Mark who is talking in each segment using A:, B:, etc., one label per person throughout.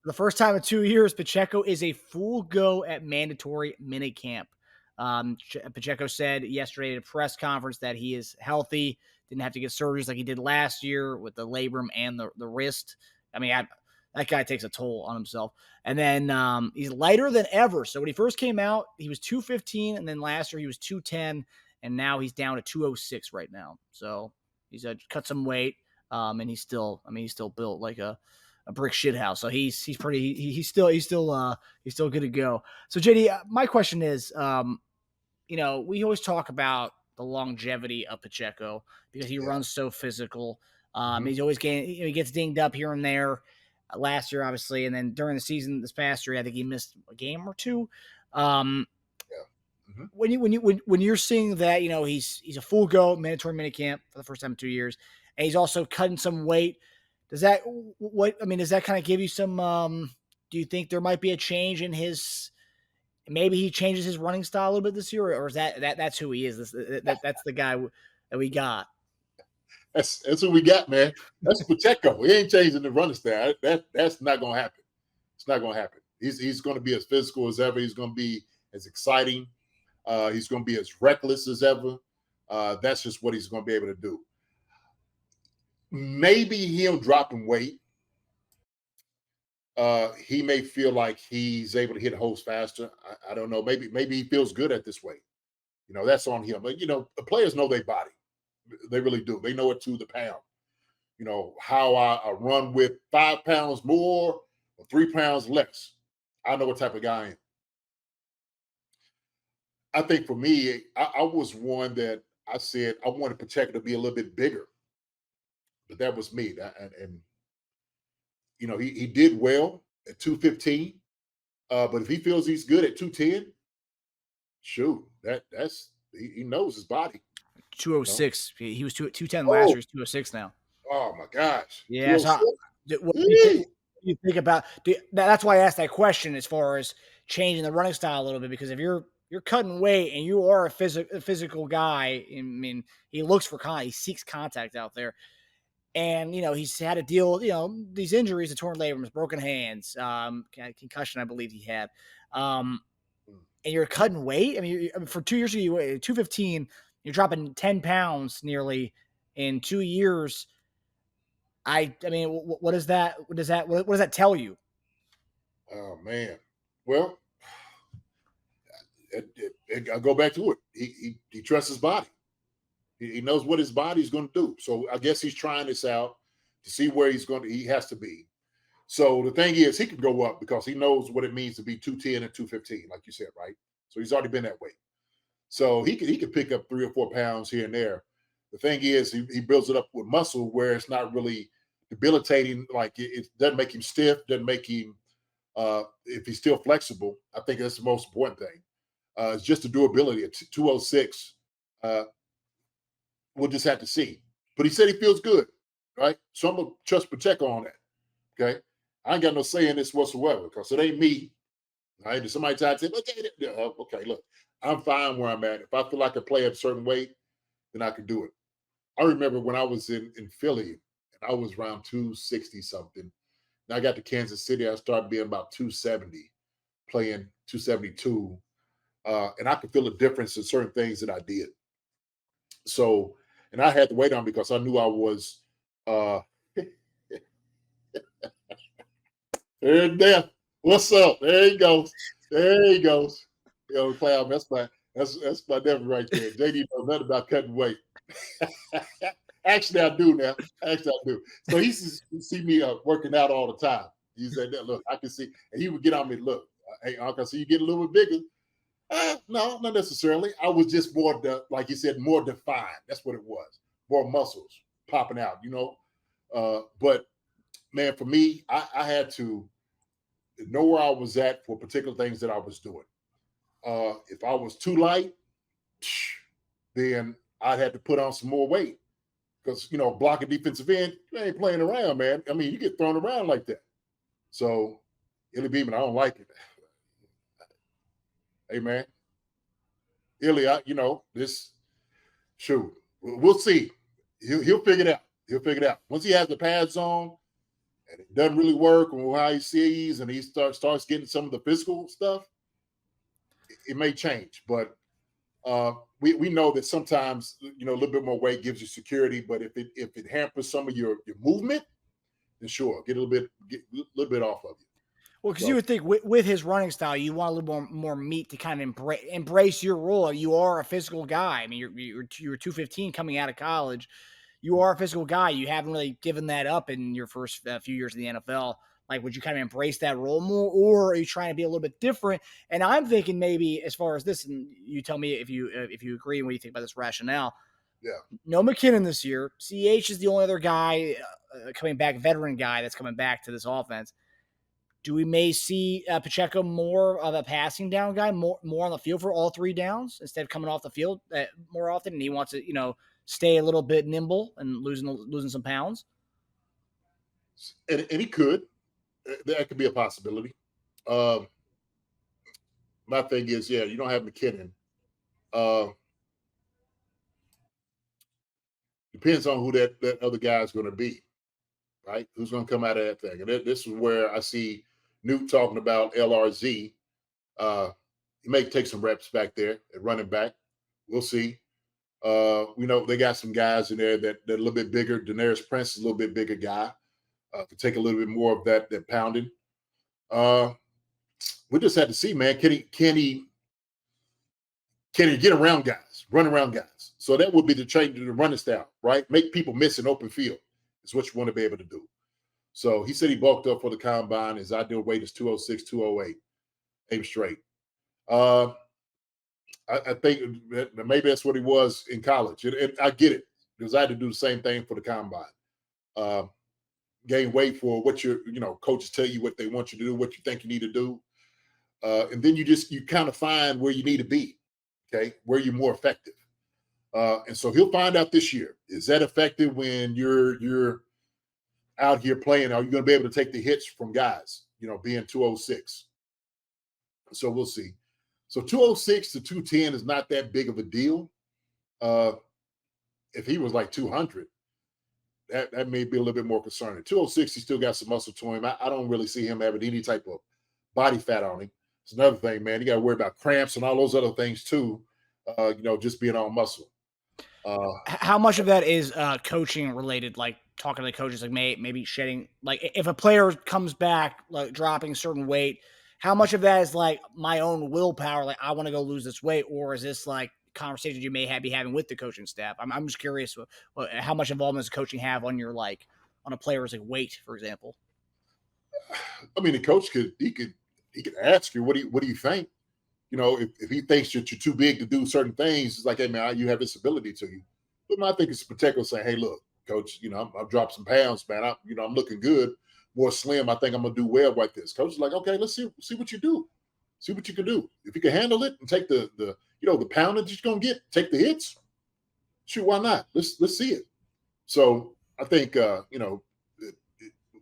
A: For the first time in 2 years, Pacheco is a full go at mandatory minicamp. Pacheco said yesterday at a press conference that he is healthy, didn't have to get surgeries like he did last year with the labrum and the wrist. I mean, that guy takes a toll on himself. And then he's lighter than ever. So when he first came out, he was 215, and then last year he was 210, and now he's down to 206 right now. So he's cut some weight, and he's still built like a brick shit house. So he's still good to go. So JD, my question is, we always talk about the longevity of Pacheco because he runs so physical. He's always he gets dinged up here and there. Last year, obviously, and then during the season this past year, I think he missed a game or two. When you're seeing that, he's a full go mandatory minicamp for the first time in 2 years, and he's also cutting some weight. Does that kind of give you some? Do you think there might be a change in his? Maybe he changes his running style a little bit this year, or is that's who he is? That's the guy that we got.
B: That's what we got, man. That's Pacheco. He ain't changing the running style. That's not going to happen. It's not going to happen. He's going to be as physical as ever. He's going to be as exciting. He's going to be as reckless as ever. That's just what he's going to be able to do. Maybe him dropping weight. He may feel like he's able to hit holes faster. I don't know. Maybe he feels good at this weight. That's on him. But the players know their body. They really do. They know it to the pound. How I run with 5 pounds more or 3 pounds less. I know what type of guy I am. I think for me, I was one that I said I wanted Pacheco to be a little bit bigger. But that was me. And he did well at 215. But if he feels he's good at 210, shoot, he knows his body.
A: 206. He was 210 last year. He's 206 now.
B: Oh my gosh.
A: Yeah. So what do you think about? That's why I asked that question as far as changing the running style a little bit, because if you're cutting weight and you are a physical guy, I mean, he looks for he seeks contact out there. And, he's had to deal with, these injuries, the torn labrums, broken hands, concussion, I believe he had. And you're cutting weight. I mean, for 2 years, you 215, you're dropping 10 pounds nearly in 2 years. I mean, what does that tell you?
B: Oh, man. Well, I go back to it. He trusts his body. He knows what his body's going to do. So I guess he's trying this out to see where he has to be. So the thing is, he can go up because he knows what it means to be 210 and 215, like you said, right? So he's already been that way. So he could pick up 3 or 4 pounds here and there. The thing is, he builds it up with muscle where it's not really debilitating. Like it doesn't make him stiff, doesn't make him, if he's still flexible. I think that's the most important thing. It's just the durability at 206. We'll just have to see. But he said he feels good, right? So I'm going to trust Pacheco on that, okay? I ain't got no say in this whatsoever because it ain't me, right? If somebody tries to say, okay, look, I'm fine where I'm at. If I feel like I play at a certain weight, then I can do it. I remember when I was in Philly, and I was around 260-something. And I got to Kansas City, I started being about 270, playing 272. And I could feel a difference in certain things that I did. So, and I had to wait on because I knew I was there. What's up? There he goes. Cloud, that's my devil right there. JD knows nothing about cutting weight. Actually, I do now. So he see me working out all the time. He said, look, I can see. And he would get on me, look, hey, I can see you get a little bit bigger. No, not necessarily. I was just more, like you said, more defined. That's what it was. More muscles popping out, But, man, for me, I had to know where I was at for particular things that I was doing. If I was too light, then I'd have to put on some more weight. Because, blocking defensive end, you ain't playing around, man. I mean, you get thrown around like that. So, Illy Beeman, I don't like it. Hey, man. Illy, we'll see. He'll figure it out. Once he has the pads on and it doesn't really work on how he sees, and he starts getting some of the physical stuff, it may change. But we know that sometimes a little bit more weight gives you security, but if it hampers some of your movement, then sure, get a little bit off of you.
A: Well, because you would think with his running style, you want a little more meat to kind of embrace your role. You are a physical guy. I mean, you're 215 coming out of college. You are a physical guy. You haven't really given that up in your first few years in the NFL. Like, would you kind of embrace that role more, or are you trying to be a little bit different? And I'm thinking maybe as far as this, and you tell me if you agree and what you think about this rationale.
B: Yeah.
A: No McKinnon this year. CH is the only other guy coming back, veteran guy that's coming back to this offense. Do we may see Pacheco more of a passing down guy, more on the field for all 3 downs instead of coming off the field more often, and he wants to stay a little bit nimble and losing some pounds?
B: And he could. That could be a possibility. My thing is, you don't have McKinnon. Depends on who that other guy is going to be, right? Who's going to come out of that thing? And this is where I see Newt talking about LRZ. He may take some reps back there at running back. We'll see. We know they got some guys in there that are a little bit bigger. Daenerys Prince is a little bit bigger guy. Could take a little bit more of that pounding. We just had to see, man. Can he get around guys, run around guys? So that would be the trade to the running style, right? Make people miss an open field is what you want to be able to do. So he said he bulked up for the combine. His ideal weight is 206, 208. Aim straight. I think maybe that's what he was in college. And I get it because I had to do the same thing for the combine. Gain weight for what coaches tell you what they want you to do, what you think you need to do. And then you kind of find where you need to be, okay, where you're more effective. And so he'll find out this year. Is that effective when you're out here playing? Are you going to be able to take the hits from guys, being 206? So we'll see. So 206 to 210 is not that big of a deal. If he was like 200, that may be a little bit more concerning. 206, he still got some muscle to him. I don't really see him having any type of body fat on him. It's another thing, man. You got to worry about cramps and all those other things too, just being on muscle.
A: How much of that is coaching related, like talking to the coaches, like maybe shedding, like if a player comes back, like dropping certain weight, how much of that is like my own willpower, like I want to go lose this weight, or is this like conversations you may be having with the coaching staff? I'm just curious how much involvement does coaching have on your on a player's like weight, for example?
B: I mean, the coach could ask you, what do you think? If he thinks that you're too big to do certain things, it's like, hey man, you have this ability to you. But I think it's Pacheco saying, hey, look, coach, I've dropped some pounds, man. I'm looking good, more slim. I think I'm gonna do well like this. Coach is like, okay, let's see what you do. See what you can do. If you can handle it and take the poundage that you're gonna get, take the hits. Shoot, why not? Let's see it. So I think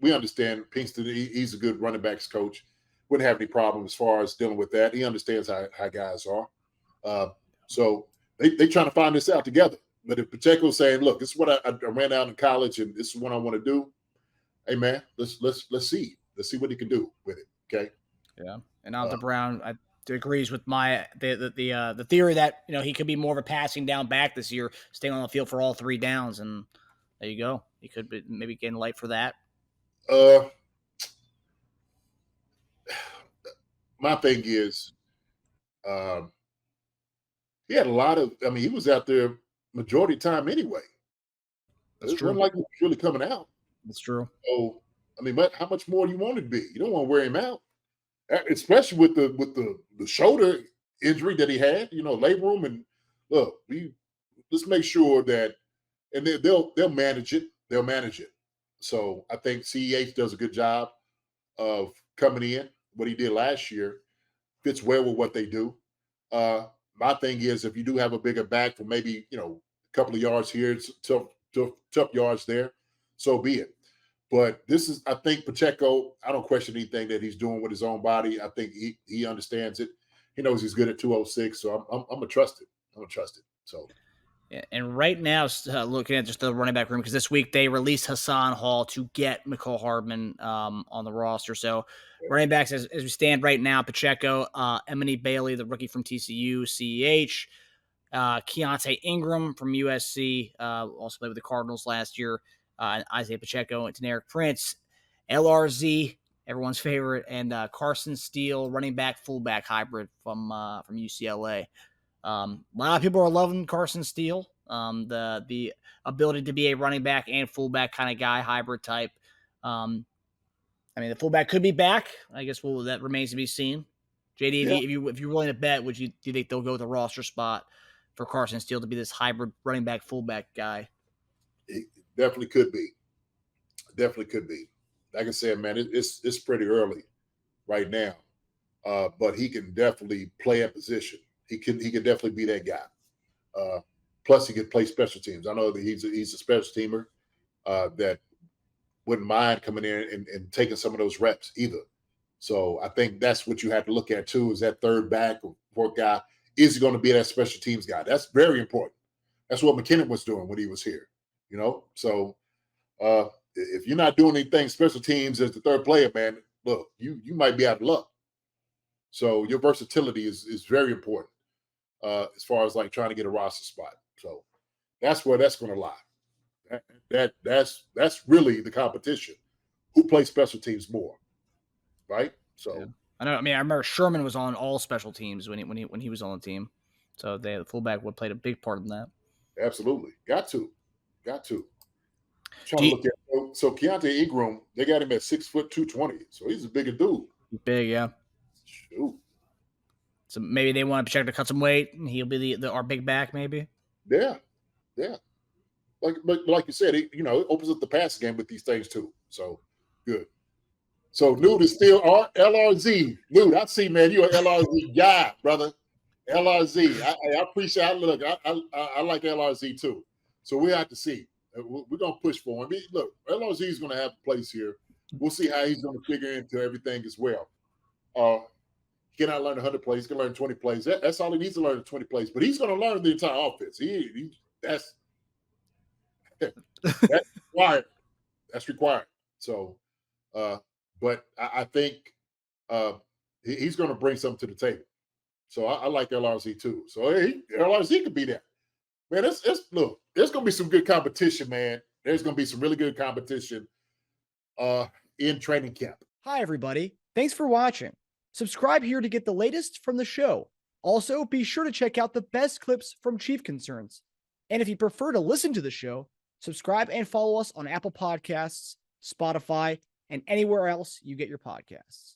B: we understand Pinkston. He's a good running backs coach. Wouldn't have any problem as far as dealing with that. He understands how guys are. So they trying to find this out together. But if Pacheco's saying, look, this is what I ran out in college and this is what I want to do, hey man, let's see. Let's see what he can do with it. Okay.
A: Yeah. And Alta Brown agrees with the theory that he could be more of a passing down back this year, staying on the field for all 3 downs, and there you go. He could be maybe getting light for that.
B: My thing is, he had a lot of. I mean, he was out there majority of the time anyway.
A: That's
B: It
A: true.
B: wasn't like he was really coming out.
A: That's true.
B: So, I mean, but how much more do you want it to be? You don't want to wear him out, especially with the shoulder injury that he had. Labrum, and look, let's make sure that, and they'll manage it. They'll manage it. So I think CEH does a good job of coming in. What he did last year fits well with what they do. My thing is, if you do have a bigger back for maybe a couple of yards here, tough yards there, so be it. But this is, I think Pacheco, I don't question anything that he's doing with his own body. I think he understands it. He knows he's good at 206, so I'm gonna trust it. I'm gonna trust it. So
A: And right now, looking at just the running back room, because this week they released Hassan Hall to get McCole Hardman on the roster. So running backs, as we stand right now, Pacheco, Emily Bailey, the rookie from TCU, CEH, Keontae Ingram from USC, also played with the Cardinals last year, and Isiah Pacheco and Taneric Prince, LRZ, everyone's favorite, and Carson Steele, running back, fullback hybrid from UCLA. A lot of people are loving Carson Steele. The ability to be a running back and fullback kind of guy, hybrid type. I mean, the fullback could be back. I guess that remains to be seen. JD,
B: Yeah,
A: if you're willing to bet, do you think they'll go with a roster spot for Carson Steele to be this hybrid running back fullback guy?
B: it definitely could be. Definitely could be. Like I said, man, it's pretty early right now, but he can definitely play a position. He can definitely be that guy. Plus, he can play special teams. I know that he's a special teamer that wouldn't mind coming in and taking some of those reps either. So I think that's what you have to look at too, is that third back or fourth guy. Is he going to be that special teams guy? That's very important. That's what McKinnon was doing when he was here. So if you're not doing anything special teams as the third player, man, look, you might be out of luck. So your versatility is very important as far as like trying to get a roster spot. So that's where that's going to lie. That's really the competition. Who plays special teams more, right? So
A: yeah. I know. I mean, I remember Sherman was on all special teams when he was on the team, so the fullback would played a big part in that.
B: absolutely, got to. Trying to look at so Keontae Ingram, they got him at 6'2", 220. So he's a bigger dude.
A: Big, yeah.
B: Shoot.
A: So maybe they want to check to cut some weight, and he'll be our big back, maybe.
B: Yeah. Like you said, it opens up the pass game with these things too. So good. So Nude is still LRZ. Nude, I see, man, you're an LRZ guy, brother. LRZ. I appreciate. Look, I like LRZ too. So we have to see. We're gonna push for him. Look, LRZ is gonna have a place here. We'll see how he's gonna figure into everything as well. He cannot learn 100 plays. He's gonna learn 20 plays. That's all he needs to learn, 20 plays. But he's gonna learn the entire offense. That's required. That's required. So, but I think he's going to bring something to the table. So I like LRZ too. So LRZ could be there. Man, look, there's going to be some good competition, man. There's going to be some really good competition in training camp.
A: Hi, everybody. Thanks for watching. Subscribe here to get the latest from the show. Also, be sure to check out the best clips from Chief Concerns. And if you prefer to listen to the show, subscribe and follow us on Apple Podcasts, Spotify, and anywhere else you get your podcasts.